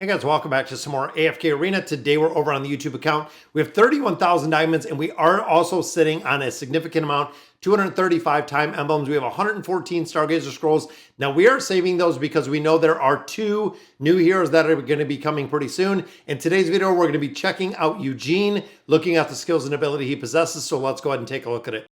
Hey guys, welcome back to some more AFK Arena. Today we're over on the YouTube account. We have 31,000 diamonds and we are also sitting on a significant amount, 235 time emblems. We have 114 Stargazer scrolls. Now we are saving those because we know there are two new heroes that are going to be coming pretty soon. In today's video, we're going to be checking out Eugene, looking at the skills and ability he possesses. So let's go ahead and take a look at it.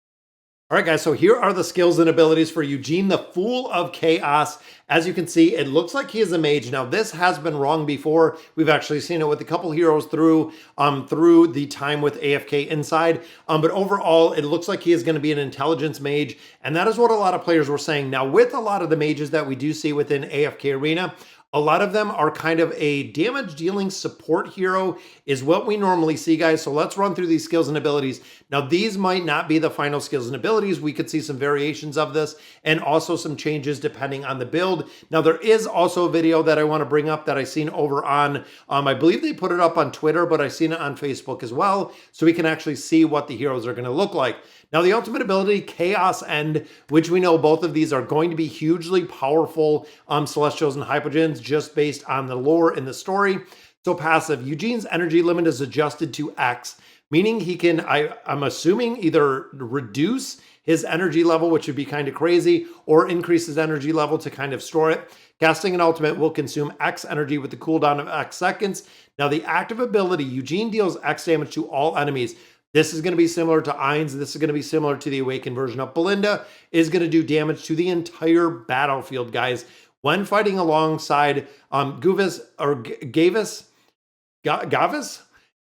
All right, guys, so here are the skills and abilities for Eugene, the Fool of Chaos. As you can see, it looks like he is a mage. Now, this has been wrong before. We've actually seen it with a couple heroes through the time with AFK Inside. But overall, it looks like he is going to be an intelligence mage, and that is what a lot of players were saying. Now, with a lot of the mages that we do see within AFK Arena, a lot of them are kind of a damage dealing support hero is what we normally see, guys. So let's run through these skills and abilities. Now, these might not be the final skills and abilities. We could see some variations of this and also some changes depending on the build. Now, there is also a video that I want to bring up that I seen over on, I believe they put it up on Twitter, but I seen it on Facebook as well. So we can actually see what the heroes are going to look like. Now, the ultimate ability, Chaos End, which we know both of these are going to be hugely powerful Celestials and Hypogens just based on the lore in the story. So passive, Eugene's energy limit is adjusted to X, meaning he can, I'm assuming, either reduce his energy level, which would be kind of crazy, or increase his energy level to kind of store it. Casting an ultimate will consume X energy with the cooldown of X seconds. Now, the active ability, Eugene deals X damage to all enemies. This is going to be similar to Ainz. This is going to be similar to the Awakened version of Belinda. Is going to do damage to the entire battlefield, guys. When fighting alongside Gavis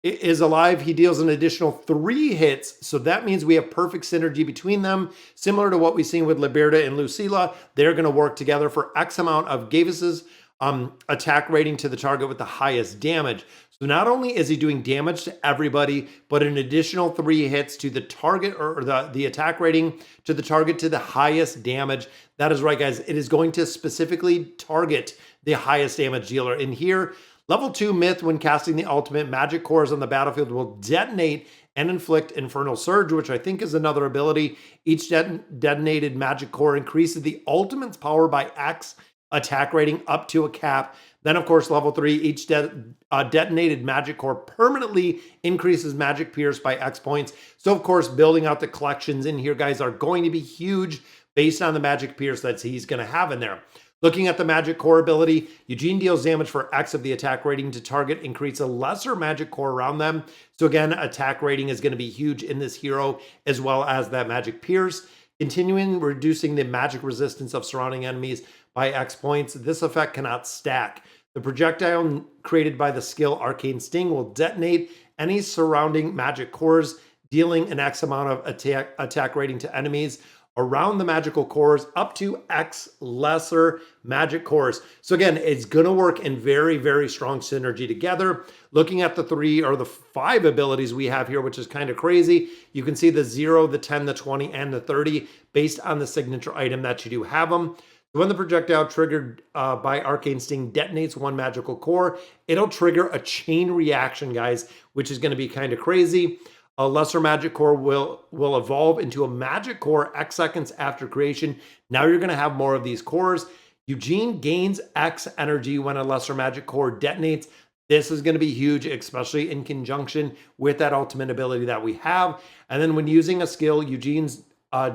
is alive, he deals an additional 3 hits. So that means we have perfect synergy between them. Similar to what we've seen with Liberta and Lucilla, they're going to work together for X amount of Gavis's attack rating to the target with the highest damage. So not only is he doing damage to everybody, but an additional 3 hits to the target or the attack rating to the target to the highest damage. That is right, guys. It is going to specifically target the highest damage dealer. In here, level 2 myth, when casting the ultimate, magic cores on the battlefield will detonate and inflict Infernal Surge, which I think is another ability. Each detonated magic core increases the ultimate's power by X attack rating up to a cap. Then, of course, level 3, each detonated magic core permanently increases magic pierce by X points. So, of course, building out the collections in here, guys, are going to be huge based on the magic pierce that he's going to have in there. Looking at the magic core ability, Eugene deals damage for X of the attack rating to target and creates a lesser magic core around them. So again, attack rating is going to be huge in this hero, as well as that magic pierce. Continuing reducing the magic resistance of surrounding enemies by X points. This effect cannot stack. The projectile created by the skill Arcane Sting will detonate any surrounding magic cores, dealing an X amount of attack rating to enemies around the magical cores up to X lesser magic cores. So again, it's going to work in very, very strong synergy together. Looking at the 3 or the 5 abilities we have here, which is kind of crazy, you can see the 0, the 10, the 20, and the 30 based on the signature item that you do have them. When the projectile triggered by Arcane Sting detonates 1 magical core, it'll trigger a chain reaction, guys, which is going to be kind of crazy. A lesser magic core will evolve into a magic core X seconds after creation. Now you're going to have more of these cores. Eugene gains X energy when a lesser magic core detonates. This is going to be huge, especially in conjunction with that ultimate ability that we have. And then when using a skill, Eugene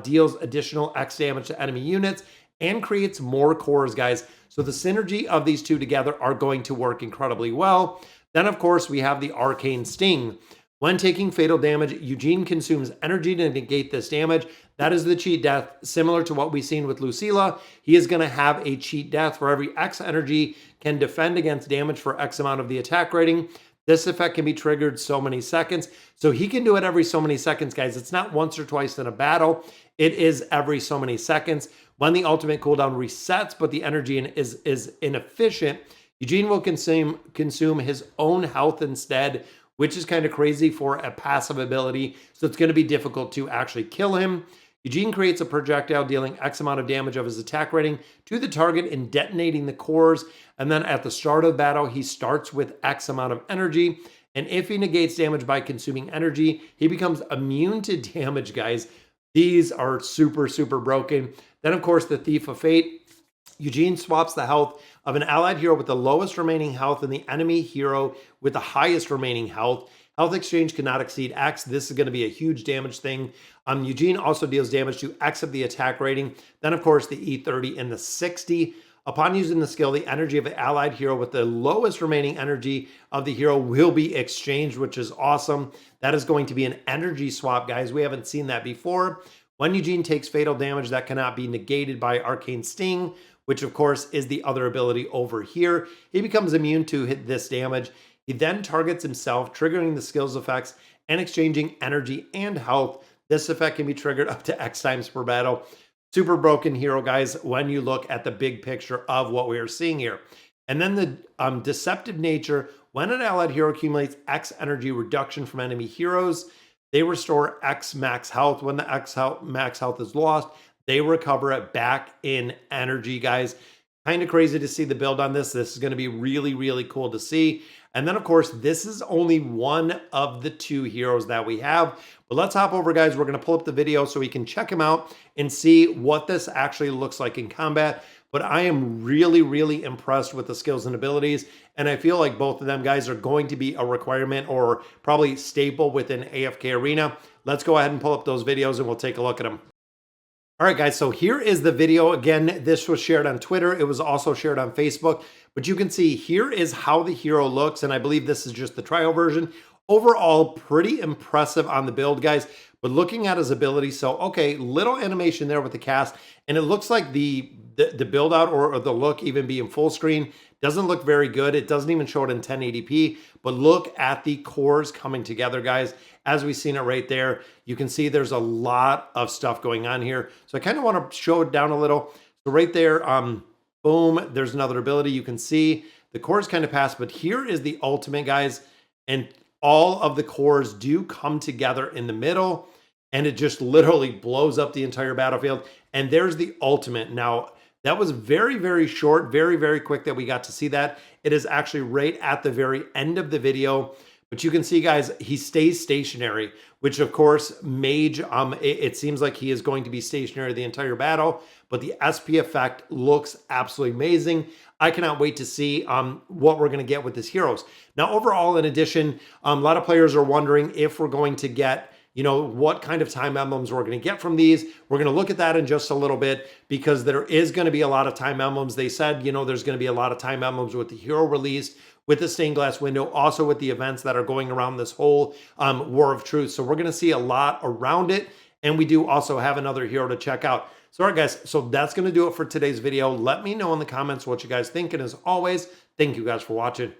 deals additional X damage to enemy units and creates more cores, guys. So the synergy of these two together are going to work incredibly well. Then, of course, we have the Arcane Sting. When taking fatal damage, Eugene consumes energy to negate this damage. That is the cheat death, similar to what we've seen with Lucilla. He is going to have a cheat death for every X energy can defend against damage for X amount of the attack rating. This effect can be triggered so many seconds. So he can do it every so many seconds, guys. It's not once or twice in a battle. It is every so many seconds. When the ultimate cooldown resets, but the energy is inefficient, Eugene will consume his own health instead, which is kind of crazy for a passive ability. So it's going to be difficult to actually kill him. Eugene creates a projectile dealing X amount of damage of his attack rating to the target and detonating the cores. And then at the start of the battle, he starts with X amount of energy. And if he negates damage by consuming energy, he becomes immune to damage, guys. These are super, super broken. Then, of course, the Thief of Fate. Eugene swaps the health of an allied hero with the lowest remaining health and the enemy hero with the highest remaining health. Health exchange cannot exceed X. This is going to be a huge damage thing. Eugene also deals damage to X of the attack rating. Then, of course, the E30 and the 60. Upon using the skill, the energy of the allied hero with the lowest remaining energy of the hero will be exchanged, which is awesome. That is going to be an energy swap, guys. We haven't seen that before. When Eugene takes fatal damage, that cannot be negated by Arcane Sting, which of course is the other ability over here. He becomes immune to hit this damage. He then targets himself, triggering the skill's effects and exchanging energy and health. This effect can be triggered up to X times per battle. Super broken hero, guys, when you look at the big picture of what we are seeing here. And then the deceptive nature, when an allied hero accumulates X energy reduction from enemy heroes, they restore X max health. When the X max health is lost, they recover it back in energy, guys. Kind of crazy to see the build on this. This is going to be really, really cool to see. And then, of course, this is only one of the 2 heroes that we have. But let's hop over, guys. We're going to pull up the video so we can check him out and see what this actually looks like in combat. But I am really, really impressed with the skills and abilities. And I feel like both of them, guys, are going to be a requirement or probably staple within AFK Arena. Let's go ahead and pull up those videos and we'll take a look at them. All right, guys, so here is the video. Again, this was shared on Twitter. It was also shared on Facebook. But you can see here is how the hero looks. And I believe this is just the trial version. Overall, pretty impressive on the build, guys. But looking at his ability, so, okay, little animation there with the cast. And it looks like the build out or the look even being full screen doesn't look very good. It doesn't even show it in 1080p. But look at the cores coming together, guys. As we've seen it right there, you can see there's a lot of stuff going on here. So I kind of want to show it down a little. So right there, boom, there's another ability. You can see the cores kind of pass, but here is the ultimate, guys. And all of the cores do come together in the middle, and it just literally blows up the entire battlefield. And there's the ultimate. Now, that was very, very short, very, very quick that we got to see that. It is actually right at the very end of the video. But you can see, guys, he stays stationary, which of course, Mage, it seems like he is going to be stationary the entire battle, but the SP effect looks absolutely amazing. I cannot wait to see what we're going to get with his heroes. Now, overall, in addition, a lot of players are wondering if we're going to get, you know, what kind of time emblems we're going to get from these. We're going to look at that in just a little bit because there is going to be a lot of time emblems. They said, you know, there's going to be a lot of time emblems with the hero release, with the stained glass window, also with the events that are going around this whole War of Truth. So we're going to see a lot around it. And we do also have another hero to check out. So, all right, guys, so that's going to do it for today's video. Let me know in the comments what you guys think. And as always, thank you guys for watching.